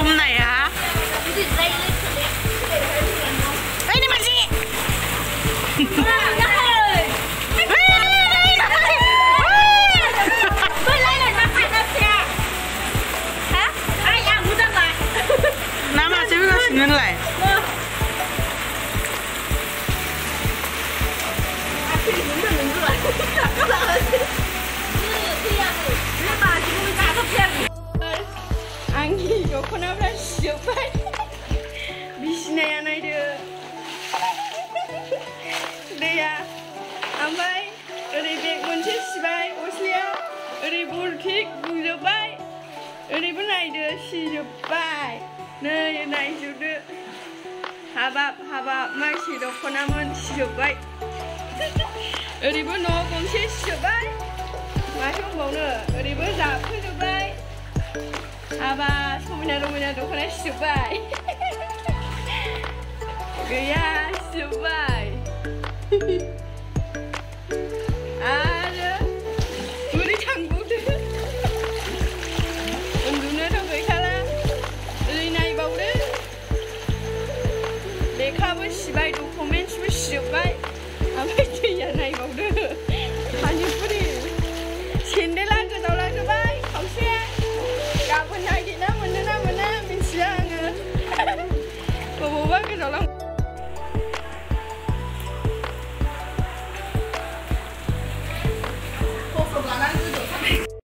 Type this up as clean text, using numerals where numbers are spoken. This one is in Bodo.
มุมไหนคะเฮ้ยนี่มันสิน้ำมาซื้อก็เงินไหลआंनि दख'नाफ्रा सिजोब्बाय बिसिनाया नायदो दैया ओमफ्राय ओरै बेग मोनसे सिबाय गस्लाया ओरै बरखि गुजोब्बाय ओरैबो नायदो सिजोब्बाय नै नायजोबदो हाबाब हाबाब मानसि दख'नामोन सिजोब्बाय ओरैबो न' गंसे सिजोब्बाय माथो होनबावनो ओरैबो जाबखोजोब्बाय हाबा समायना रमायना दख'ना सिजोब्बाय गैया सिजोब्बाय